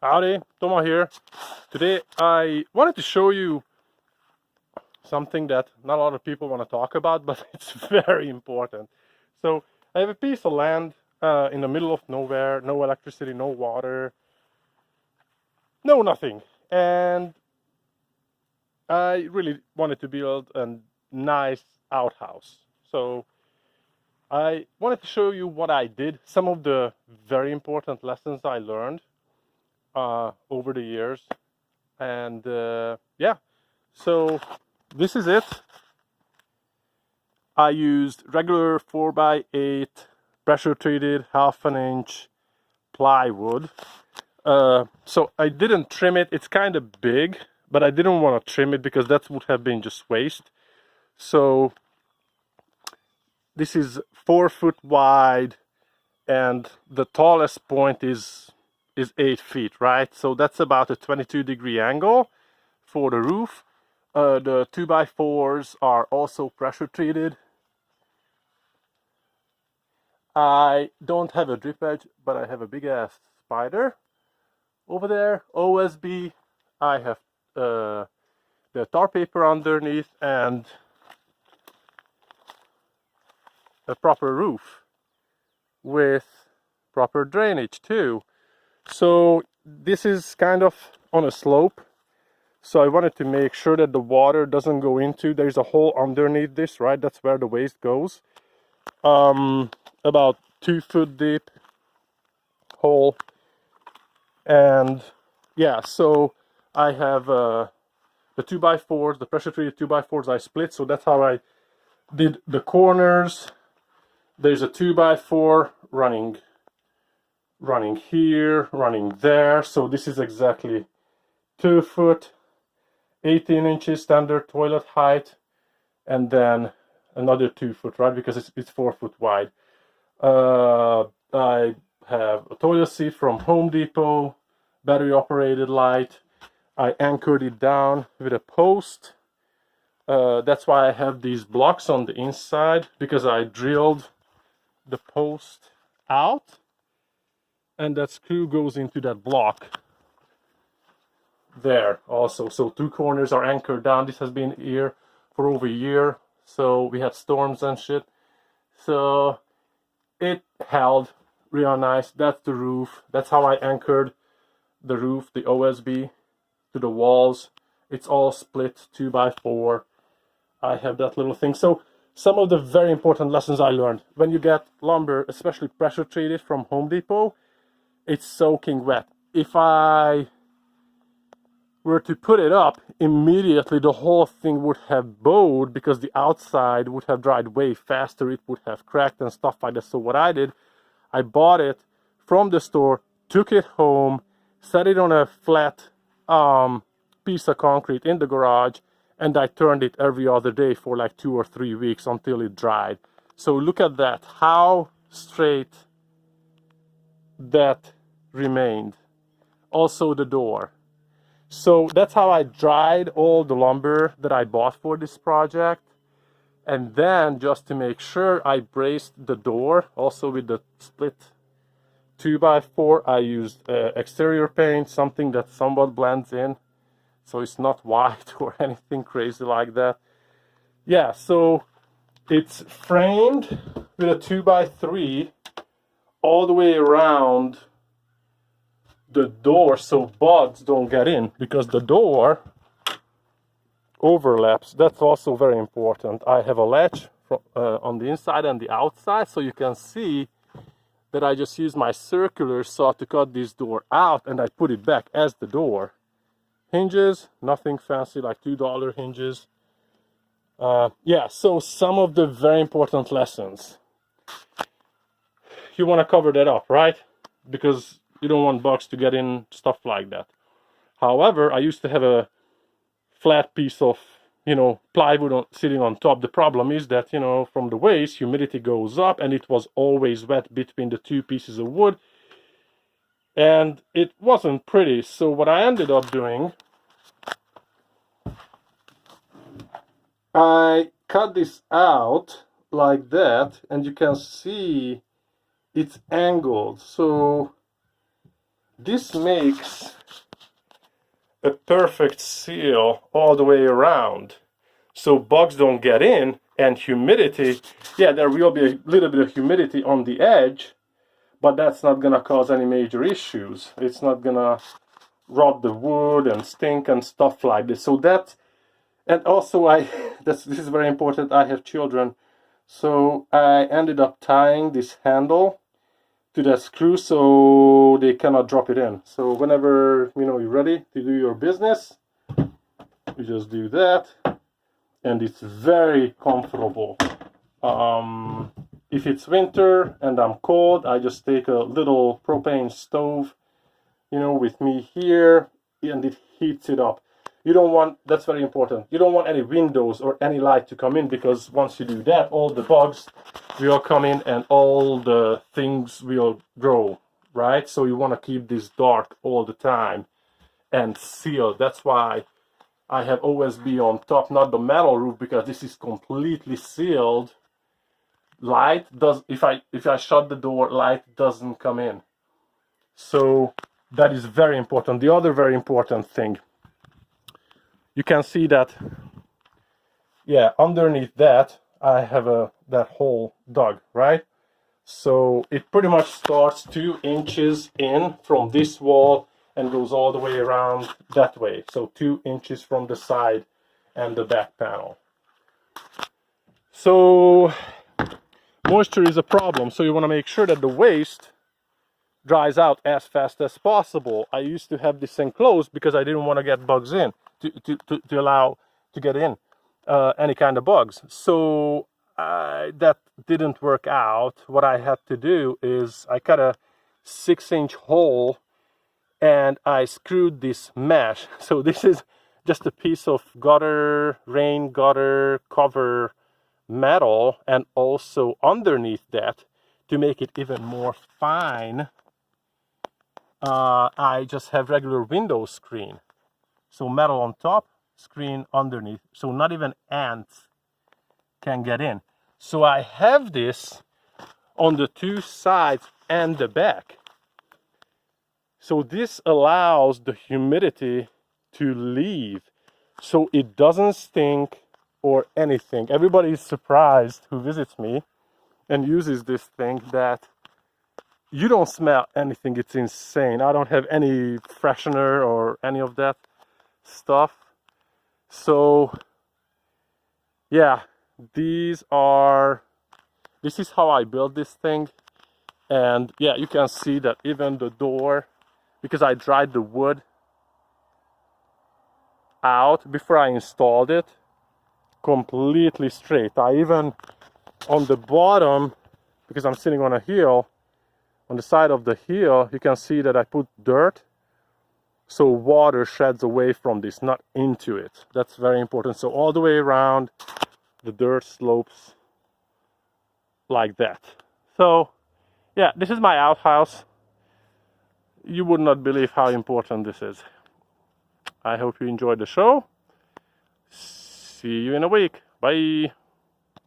Howdy, Tomo here. Today I wanted to show you something that not a lot of people want to talk about, but it's very important. So I have a piece of land in the middle of nowhere, no electricity, no water, no nothing. And I really wanted to build a nice outhouse. So I wanted to show you what I did, some of the very important lessons I learned over the years. And yeah, so this is it. I used regular 4x8 pressure treated 1/2 inch plywood. So I didn't trim it. It's kind of big, but I didn't want to trim it because that would have been just waste. So this is 4 foot wide, and the tallest point is 8 feet, right? So that's about a 22-degree angle for the roof. The 2x4s are also pressure treated. I don't have a drip edge, but I have a big ass spider over there. OSB. I have the tar paper underneath and a proper roof with proper drainage too. So this is kind of on a slope. So I wanted to make sure that the water doesn't go into, there's a hole underneath this, right? That's where the waste goes. About 2 foot deep hole. And yeah, so I have the 2x4s, the pressure treated 2x4s I split. So that's how I did the corners. There's a 2x4 running here, running there. So this is exactly 2 foot, 18 inches standard toilet height, and then another 2 foot, right? Because it's 4 foot wide. I have a toilet seat from Home Depot, battery operated light. I anchored it down with a post. That's why I have these blocks on the inside, because I drilled the post out and that screw goes into that block there also. So 2 corners are anchored down. This has been here for over a year, so we had storms and shit, so it held real nice. That's the roof. That's how I anchored the roof, the OSB to the walls. It's all split 2x4. I have that little thing. So some of the very important lessons I learned: when you get lumber, especially pressure treated from Home Depot, it's soaking wet. If I were to put it up immediately, the whole thing would have bowed because the outside would have dried way faster. It would have cracked and stuff like that. So what I did, I bought it from the store, took it home, set it on a flat piece of concrete in the garage, and I turned it every other day for like 2 or 3 weeks until it dried. So look at that, how straight that remained. Also the door. So that's how I dried all the lumber that I bought for this project. And then, just to make sure, I braced the door also with the split 2x4. I used exterior paint, something that somewhat blends in, so it's not white or anything crazy like that. Yeah, so it's framed with a 2x3 all the way around the door, so bugs don't get in, because the door overlaps. That's also very important. I have a latch on the inside and the outside, so you can see that I just used my circular saw to cut this door out, and I put it back as the door. Hinges, nothing fancy, like $2 hinges. Yeah, so some of the very important lessons. You want to cover that up, right? Because you don't want bugs to get in, stuff like that. However, I used to have a flat piece of, plywood sitting on top. The problem is that, from the waste, humidity goes up, and it was always wet between the 2 pieces of wood, and it wasn't pretty. So what I ended up doing, I cut this out like that, and you can see it's angled. So this makes a perfect seal all the way around, so bugs don't get in, and humidity, yeah, there will be a little bit of humidity on the edge, but that's not gonna cause any major issues. It's not gonna rot the wood and stink and stuff like this. So that, and also this is very important, I have children, so I ended up tying this handle to that screw so they cannot drop it in. So whenever you're ready to do your business, you just do that, and it's very comfortable. If it's winter and I'm cold, I just take a little propane stove, with me here, and it heats it up. You don't want, that's very important, you don't want any windows or any light to come in, because once you do that, all the bugs will come in and all the things will grow, right? So you want to keep this dark all the time and sealed. That's why I have OSB on top, not the metal roof, because this is completely sealed. Light does, if I shut the door, light doesn't come in. So that is very important. The other very important thing, you can see that, yeah, underneath that I have that hole dug, right? So it pretty much starts 2 inches in from this wall and goes all the way around that way. So 2 inches from the side and the back panel. So moisture is a problem, so you want to make sure that the waste dries out as fast as possible. I used to have this enclosed because I didn't want to get bugs in, to allow to get in any kind of bugs. So that didn't work out. What I had to do is I cut a 6-inch hole and I screwed this mesh. So this is just a piece of rain gutter cover metal, and also underneath that, to make it even more fine, I just have regular window screen. So metal on top, screen underneath, so not even ants can get in. So I have this on the 2 sides and the back. So this allows the humidity to leave, so it doesn't stink or anything. Everybody is surprised who visits me and uses this thing that you don't smell anything. It's insane. I don't have any freshener or any of that stuff. So yeah, this is how I built this thing. And yeah, you can see that even the door, because I dried the wood out before I installed it, completely straight. I even, on the bottom, because I'm sitting on a hill, on the side of the hill, you can see that I put dirt, so water sheds away from this, not into it. That's very important. So all the way around, the dirt slopes like that. So yeah, this is my outhouse. You would not believe how important this is. I hope you enjoyed the show. See you in a week. Bye.